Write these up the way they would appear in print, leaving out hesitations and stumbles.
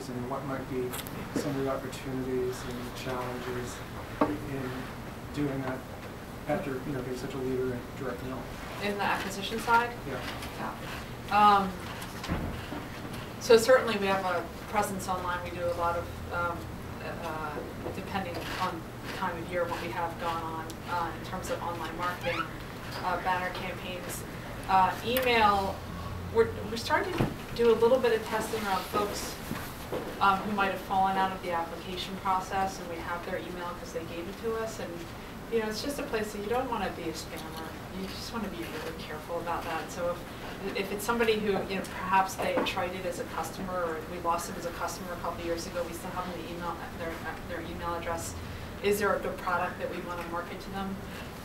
challenges, and what might be some of the opportunities and challenges in doing that after being such a leader in direct mail? In the acquisition side? Yeah. So certainly we have a presence online. We do a lot of, depending on time of year, what we have going on in terms of online marketing, banner campaigns. Email, we're starting to do a little bit of testing around folks who might have fallen out of the application process, and we have their email because they gave it to us. And it's just a place that you don't want to be a spammer. You just want to be really careful about that. So if it's somebody who perhaps they tried it as a customer, or we lost them as a customer a couple of years ago, we still have the email, their email address. Is there a good product that we want to market to them?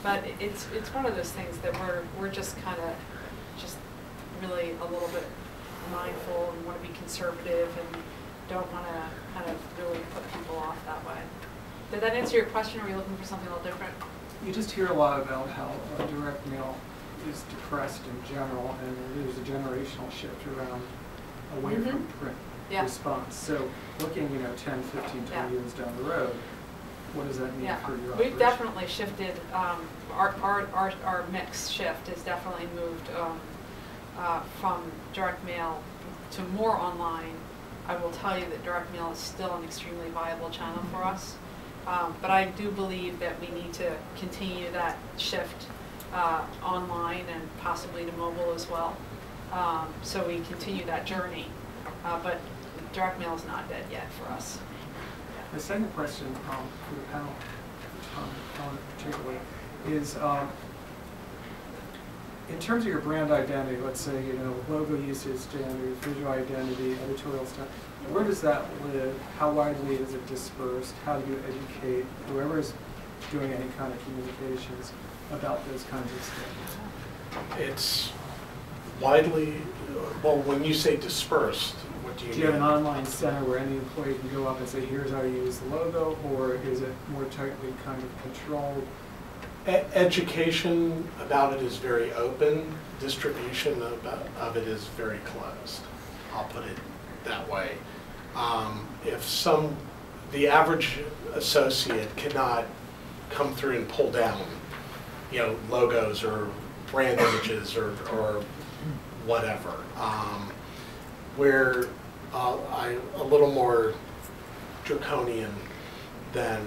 But it's one of those things that we're just kind of really a little bit mindful and want to be conservative and don't want to kind of really put people off that way. Did that answer your question, or are you looking for something a little different? You just hear a lot about how direct mail is depressed in general, and there's a generational shift around away from print response. So looking 10, 15, 20 years down the road, what does that mean for your operation? We've definitely shifted. Our mix shift has definitely moved from direct mail to more online. I will tell you that direct mail is still an extremely viable channel for us. But I do believe that we need to continue that shift online and possibly to mobile as well. So we continue that journey. But direct mail is not dead yet for us. The second question for the panel, Tom in particular, is in terms of your brand identity, let's say, logo usage standards, visual identity, editorial stuff, where does that live? How widely is it dispersed? How do you educate whoever is doing any kind of communications about those kinds of standards? It's widely, well, when you say dispersed, what do you mean? Do you have an online center where any employee can go up and say, here's how you use the logo, or is it more tightly kind of controlled? Education about it is very open. Distribution of it is very closed. I'll put it that way. If the average associate cannot come through and pull down, logos or brand images or whatever, we're a little more draconian than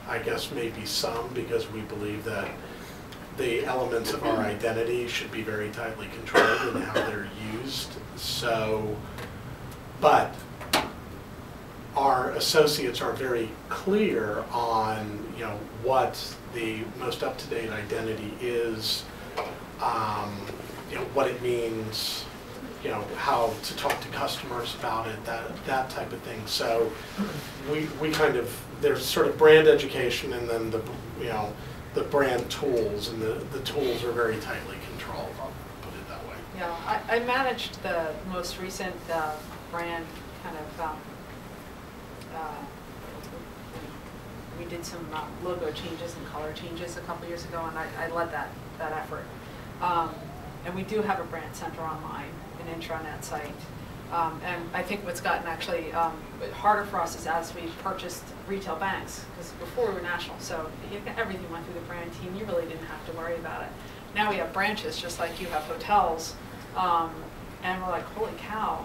I guess maybe some, because we believe that the elements of our identity should be very tightly controlled in how they're used. So, but our associates are very clear on what the most up-to-date identity is, what it means, how to talk to customers about it, that type of thing. So we kind of, there's sort of brand education, and then the brand tools, and the tools are very tightly controlled, I'll put it that way. Yeah, I managed the most recent brand kind of, we did some logo changes and color changes a couple years ago, and I led that effort. And we do have a brand center online, an intranet site. And I think what's gotten actually harder for us is as we purchased retail banks, because before we were national, so everything went through the brand team. You really didn't have to worry about it. Now we have branches, just like you have hotels, and we're like, holy cow,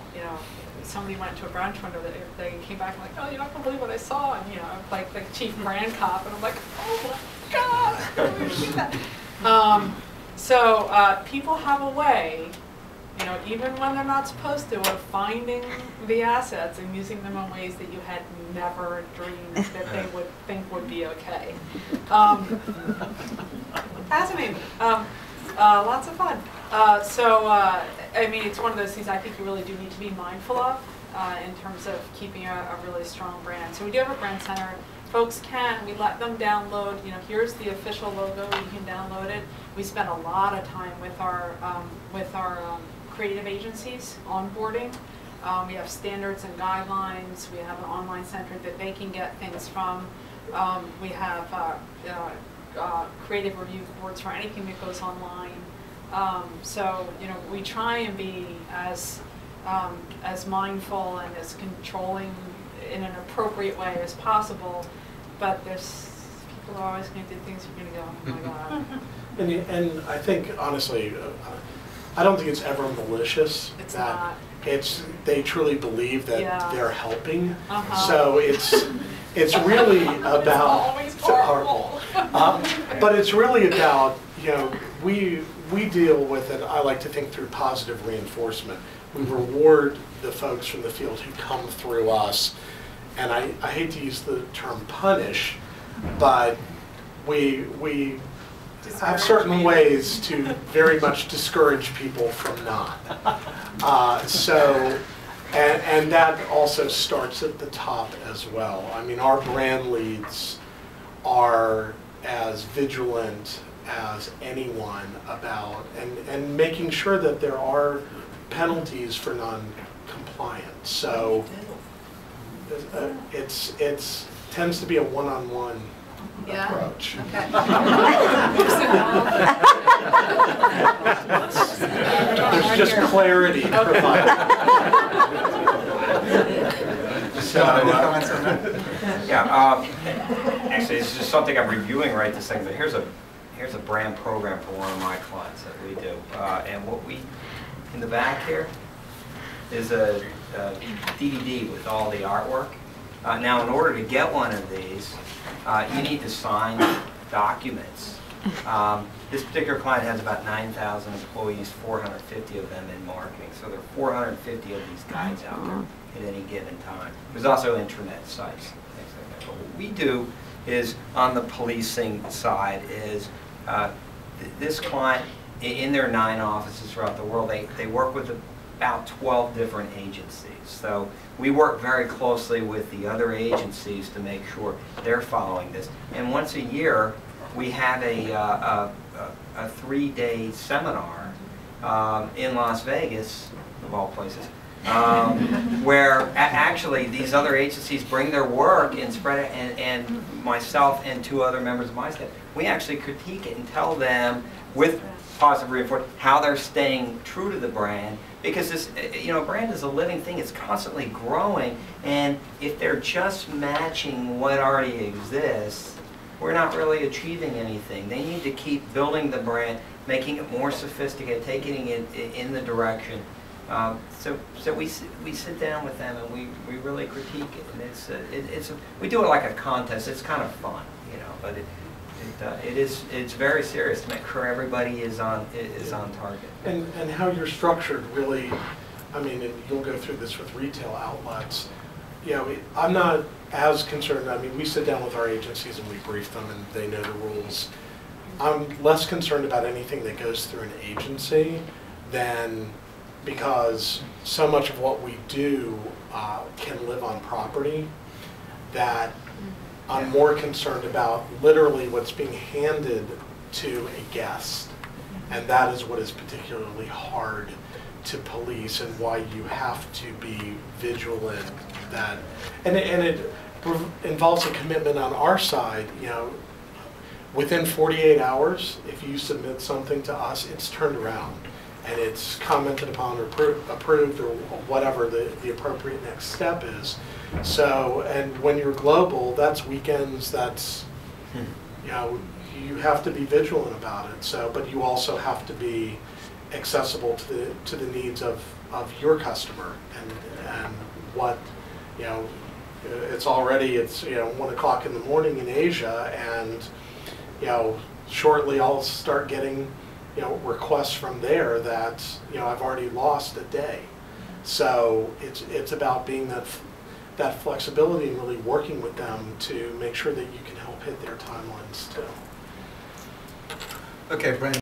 somebody went to a branch window, they came back and like, oh, you're not gonna believe what I saw, and like the chief brand cop, and I'm like, oh my God, how did we do that? So people have a way, even when they're not supposed to, of finding the assets and using them in ways that you had never dreamed that they would think would be okay. Fascinating. Lots of fun. I mean, it's one of those things I think you really do need to be mindful of in terms of keeping a really strong brand. So we do have a brand center. Folks we let them download, here's the official logo, you can download it. We spend a lot of time with our creative agencies onboarding. We have standards and guidelines. We have an online center that they can get things from. We have creative review boards for anything that goes online. So we try and be as as mindful and as controlling in an appropriate way as possible, but there's people are always going to do things you're going to go, oh my God. And I think, honestly, I don't think it's ever malicious. It's not. They truly believe that they're helping. Uh-huh. So it's really about always horrible. but it's really about, we deal with it, I like to think, through positive reinforcement. We reward the folks from the field who come through us, and I hate to use the term punish, but we have certain ways to very much discourage people from not. And that also starts at the top as well. I mean, our brand leads are as vigilant as anyone about and making sure that there are penalties for non-compliance. So it's tends to be a one-on-one approach. Okay. There's just clarity provided. Actually, this is just something I'm reviewing right this second, but here's a brand program for one of my clients that we do. And what we, in the back here, is a DVD with all the artwork. Now, in order to get one of these, you need to sign documents. This particular client has about 9,000 employees, 450 of them in marketing. So there are 450 of these guides out there at any given time. There's also intranet sites, things like that. But what we do is, on the policing side, is this client, in their 9 offices throughout the world, they work with about 12 different agencies. So we work very closely with the other agencies to make sure they're following this. And once a year, we have a 3-day seminar in Las Vegas, of all places, where actually these other agencies bring their work and spread it, and myself and 2 other members of my staff, we actually critique it and tell them with positive reinforcement how they're staying true to the brand, because this, brand is a living thing. It's constantly growing, and if they're just matching what already exists, we're not really achieving anything. They need to keep building the brand, making it more sophisticated, taking it in the direction. So we sit down with them and we really critique it, and we do it like a contest. It's kind of fun, but it's very serious to make sure everybody is on target. And how you're structured really, I mean, and you'll go through this with retail outlets. I'm not as concerned. I mean, we sit down with our agencies and we brief them, and they know the rules. I'm less concerned about anything that goes through an agency because so much of what we do can live on property, that I'm more concerned about literally what's being handed to a guest. And that is what is particularly hard to police, and why you have to be vigilant that, and it involves a commitment on our side. Within 48 hours, if you submit something to us, it's turned around and it's commented upon or approved or whatever the appropriate next step is. So, and when you're global, that's weekends, that's, you have to be vigilant about it. So, but you also have to be accessible to the needs of your customer, and what, it's 1 o'clock in the morning in Asia, and shortly I'll start getting requests from there that I've already lost a day. So it's about being that flexibility and really working with them to make sure that you can help hit their timelines too. Okay, Brandon.